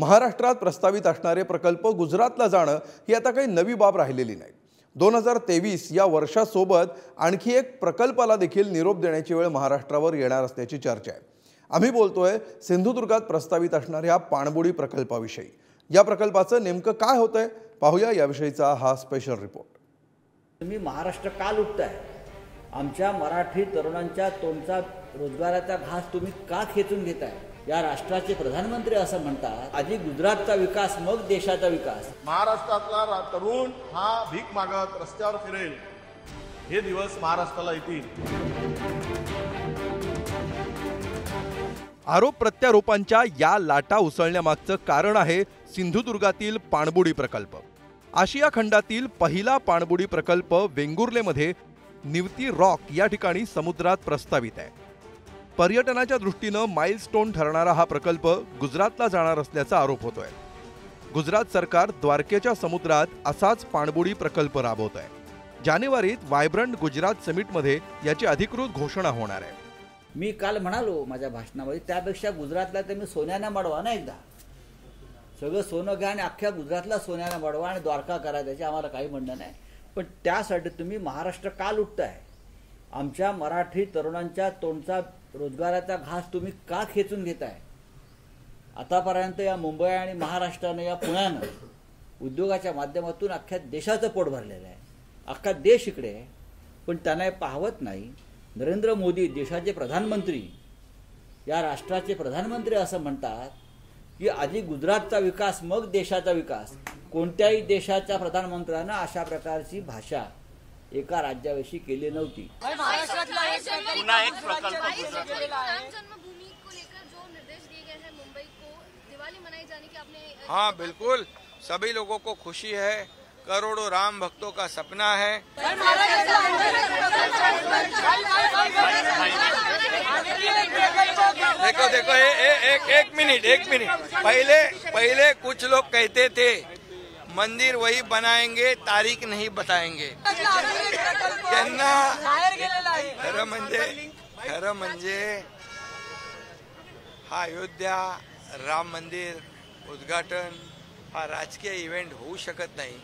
महाराष्ट्रात प्रस्तावित असणारे प्रकल्प गुजरातला जाणं ही आता काही नवी बाब राहिलेली नाही। 2023 या वर्षासोबत आणखी एक प्रकल्पाला देखील निरोप देण्याची वेळ महाराष्ट्रावर येणार असल्याची चर्चा आहे। आम्ही बोलतोय सिंधुदुर्गात प्रस्तावित असणाऱ्या पाणबुडी प्रकल्पाविषयी। या प्रकल्पाचं नेमकं काय होतंय पाहूया याविषयीचा हा स्पेशल रिपोर्ट। तुम्ही महाराष्ट्र का लुटताय? आमच्या मराठी तरुणांच्या तोंडचा रोजगाराचा घास तुम्ही का खेचून घेताय? या राष्ट्राचे प्रधानमंत्री असं म्हणतात, आधी गुजरातचा विकास मग देशाचा विकास। महाराष्ट्रातला तरुण हा भीक मागत रस्त्यावर फिरेल, हे दिवस महाराष्ट्राला येतील। आरोप प्रत्यारोपांच्या या लाटा उसळण्यामागचं कारण आहे सिंधुदुर्गातील पाणबुडी प्रकल्प। आशिया खंडातील पहिला पाणबुडी प्रकल्प वेंगुर्लेमध्ये निवती रॉक या ठिकाणी समुद्रात प्रस्तावित आहे। पर्यटनाच्या दृष्टीनं माइलस्टोन ठरणारा हा प्रकल्प गुजरातला जाणार असल्याचा आरोप होतोय। गुजरात सरकार द्वारकेच्या समुद्रात असाच पाणबुडी प्रकल्प राबवत आहे। जानेवारीत वायब्रंट गुजरात समिटमध्ये याची अधिकृत घोषणा होणार आहे। मी काल म्हणालो माझ्या भाषणामध्ये, त्यापेक्षा गुजरातला तुम्ही सोन्यानं मडवा ना, एकदा सगळं सोनं घ्या आणि अख्ख्या गुजरातला सोन्यानं मडवा आणि द्वारका करा, त्याचे आम्हाला काही म्हणणं नाही। पण त्यासाठी तुम्ही महाराष्ट्र का लुटताय? आमच्या मराठी तरुणांच्या तोंडचा रोजगाराचा घास तुम्ही का खेचून घेताय? आतापर्यंत या मुंबई आणि महाराष्ट्रानं, या पुण्यानं उद्योगाच्या माध्यमातून अख्ख्या देशाचं पोट भरलेलं आहे। अख्खा देश इकडे आहे, पण त्यांना हे पाहवत नाही। नरेंद्र मोदी देशाचे प्रधानमंत्री, या राष्ट्राचे प्रधानमंत्री असं म्हणतात की आधी गुजरातचा विकास मग देशाचा विकास। कोणत्याही देशाच्या प्रधानमंत्र्यांना अशा प्रकारची भाषा एका राज्याविषयी केली नव्हती। पुन्हा एक प्रकल्प जन्मभूमि को लेकर जो निर्देश दिए गए हैं मुंबई को दिवाली मनाई जाने की आपने। हाँ बिल्कुल, सभी लोगों को खुशी है, करोड़ों राम भक्तों का सपना है। देखो देखो एक मिनट पहले कुछ लोग कहते थे मंदिर वही बनाएंगे, तारीख नहीं बताएंगे। त्यांना खरं म्हणजे हा अयोध्या राम मंदिर उद्घाटन हा राजकीय इव्हेंट होऊ शकत नाही।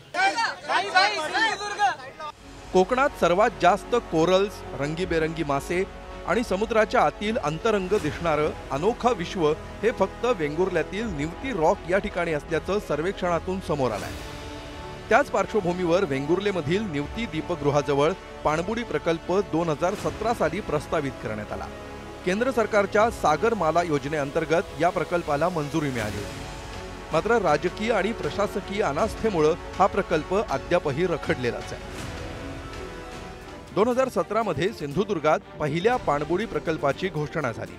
कोकणात सर्वात जास्त कोरल्स, रंगीबेरंगी मासे आणि समुद्राच्या आतील अंतरंग दिसणारं अनोखं विश्व हे फक्त वेंगुर्ल्यातील निवती रॉक या ठिकाणी असल्याचं सर्वेक्षणातून समोर आलंय। त्याच पार्श्वभूमीवर वेंगुर्लेमधील निवती दीपगृहाजवळ पाणबुडी प्रकल्प 2017 साली प्रस्तावित करण्यात आला। केंद्र सरकारच्या सागरमाला योजनेअंतर्गत या प्रकल्पाला मंजुरी मिळाली होती। मात्र राजकीय आणि प्रशासकीय अनास्थेमुळे हा प्रकल्प अद्यापही रखडलेलाच आहे। 2017 मध्ये सिंधुदुर्गात पहिल्या पाणबुडी प्रकल्पाची घोषणा झाली।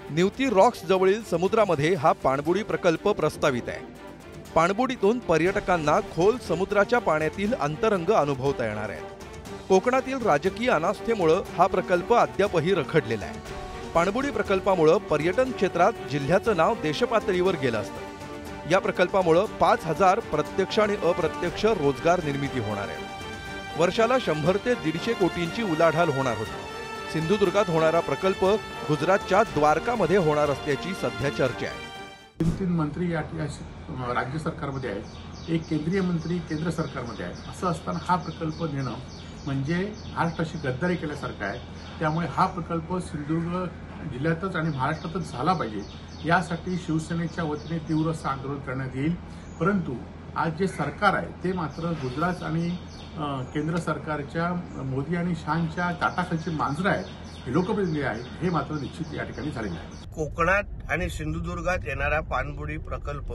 निवती रॉक्स जवळील समुद्रामध्ये हा पाणबुडी प्रकल्प प्रस्तावित आहे। पाणबुडीतून पर्यटकांना खोल समुद्राच्या पाण्यातील अंतरंग अनुभवता येणार आहे। कोकणातील राजकीय अनास्थेमुळे हा प्रकल्प अद्यापही रखडलेला आहे। पाणबुडी प्रकल्पामुळे पर्यटन क्षेत्रात जिल्ह्याचं नाव देशपातळीवर गेलं असतं। या प्रकल्पामुळे 5000 प्रत्यक्ष आणि अप्रत्यक्ष रोजगार निर्मिती होणार आहे। वर्षाला 100 ते 150 कोटींची उलाढाल होणार होती। सिंधुदुर्गात होणारा प्रकल्प गुजरातच्या द्वारकामध्ये होणार असल्याची सध्या चर्चा आहे। 3 मंत्री या राज्य सरकारमध्ये आहेत, एक केंद्रीय मंत्री केंद्र सरकारमध्ये आहे। असं असताना हा प्रकल्प नेणं म्हणजे महाराष्ट्राशी गद्दारी केल्यासारखं आहे। त्यामुळे हा प्रकल्प सिंधुदुर्ग जिल्ह्यातच आणि महाराष्ट्रातच झाला पाहिजे, यासाठी शिवसेनेच्या वतीने तीव्र असं आंदोलन करण्यात येईल। परंतु आज जे सरकार आहे ते मात्र गुजरात आणि केंद्र सरकारच्या मोदी आणि शहांच्या ताटाखालची मांजरं आहेत, हे लोकप्रतिनिधी आहेत, हे मात्र निश्चित या ठिकाणी झालेलं आहे। कोकणात आणि सिंधुदुर्गात येणारा पाणबुडी प्रकल्प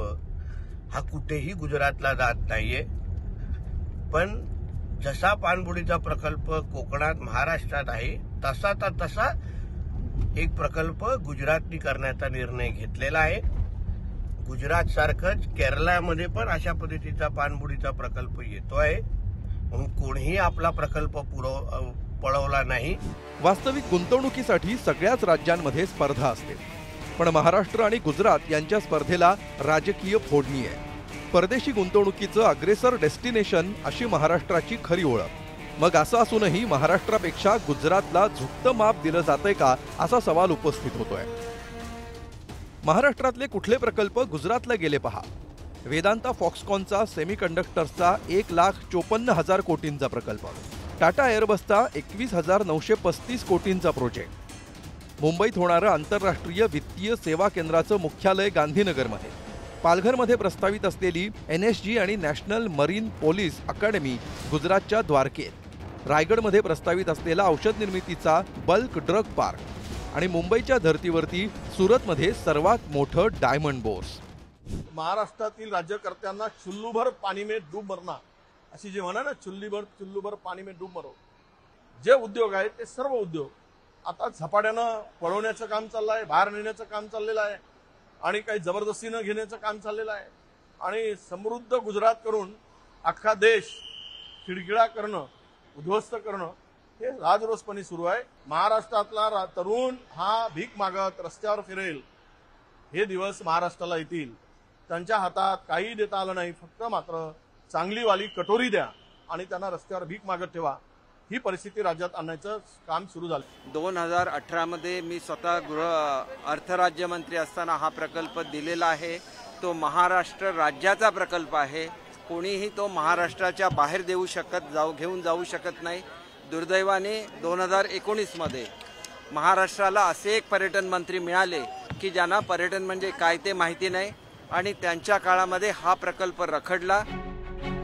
हा कुठेही गुजरातला जात नाहीये। पण जसा पाणबुडीचा प्रकल्प कोकणात महाराष्ट्रात आहे तसा एक प्रकल्प गुजरातनी करण्याचा निर्णय घेतलेला आहे। गुजरात सारखंच केरळमध्ये पण अशा पद्धतीचा पाणबुडीचा प्रकल्प येतोय, म्हणून कोणीही आपला प्रकल्प पळवला नाही। वास्तविक गुंतवणुकीसाठी सगळ्याच राज्यांमध्ये स्पर्धा असते, पण महाराष्ट्र आणि गुजरात यांच्या स्पर्धेला राजकीय फोडणी आहे। परदेशी गुंतवणुकीचं अग्रेसर डेस्टिनेशन अशी महाराष्ट्राची खरी ओळख। मग असं असूनही महाराष्ट्रापेक्षा गुजरातला झुकतं माप दिलं जातंय का, असा सवाल उपस्थित होतोय। महाराष्ट्रातले कुठले प्रकल्प गुजरातला गेले पहा. वेदांता फॉक्सकॉनचा सेमीकंडक्टर्सचा 1,54,000 कोटींचा प्रकल्प, टाटा एअरबसचा 21,935 कोटींचा प्रोजेक्ट, मुंबईत होणारं आंतरराष्ट्रीय वित्तीय सेवा केंद्राचं मुख्यालय गांधीनगरमध्ये, पालघरमध्ये प्रस्तावित असलेली NSG आणि नॅशनल मरीन पोलीस अकादमी गुजरातच्या द्वारकेत, रायगडमध्ये प्रस्तावित असलेला औषध निर्मितीचा बल्क ड्रग पार्क आणि मुंबईच्या धर्तीवरती सुरतमध्ये सर्वात मोठं डायमंड बोर्स. महाराष्ट्रातील राज्यकर्त्यांना चुल्लूभर पाणी में डूब मरना अशी जे म्हणा ना, चुल्लूभर पाणी में डूब मरो, जे उद्योग आहेत ते सर्व उद्योग आता झपाट्यानं पळवण्याचं काम चाललं आहे, बाहेर नेण्याचं काम चाललेलं आहे आणि काही जबरदस्तीनं घेण्याचं काम चाललेलं आहे आणि समृद्ध गुजरात करून अख्खा देश खिळखिळा करणं, उद्ध्वस्त करणं हे राजरोसपणे सुरू आहे. महाराष्ट्रातला तरुण हा भीक मागत रस्त्यावर फिरेल हे दिवस महाराष्ट्राला येतील. त्यांच्या हातात काही देता आलं नाही, फक्त मात्र चांगलीवाली कटोरी द्या आणि त्यांना रस्त्यावर भीक मागत ठेवा. ही परिस्थिती राज्यात आणण्याचं काम सुरू झालं. 2018 मी स्वतः अर्थ राज्यमंत्री असताना हा प्रकल्प दिलेला आहे. तो महाराष्ट्र राज्याचा प्रकल्प आहे. कोणीही तो महाराष्ट्राच्या बाहेर घेऊन जाऊ शकत नाही. दुर्दैवाने 2019 महाराष्ट्राला असे एक पर्यटन मंत्री मिळाले की ज्यांना पर्यटन म्हणजे काय ते माहिती नाही आणि त्यांच्या काळामध्ये हा प्रकल्प रखडला.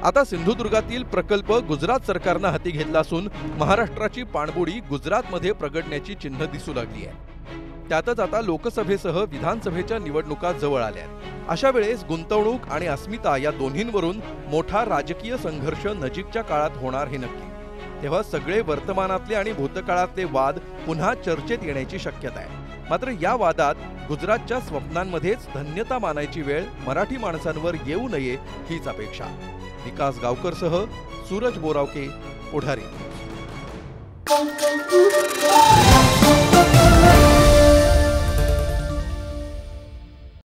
आता सिंधुदुर्गातील प्रकल्प गुजरात सरकारनं हाती घेतला असून महाराष्ट्राची पाणबुडी गुजरातमध्ये प्रगटण्याची चिन्ह दिसू लागली आहे. त्यातच आता लोकसभेसह विधानसभेच्या निवडणुका जवळ आल्या. अशा वेळेस गुंतवणूक आणि अस्मिता या दोन्हींवरून मोठा राजकीय संघर्ष नजीकच्या काळात होणार हे नक्की. तेव्हा सगळे वर्तमानातले आणि भूतकाळातले वाद पुन्हा चर्चेत येण्याची शक्यता आहे. मात्र या वादात गुजरातच्या स्वप्नांमध्येच धन्यता मानायची वेळ मराठी माणसांवर येऊ नये हीच अपेक्षा. विकास गावकरसह सूरज बोरावके, पुढारी.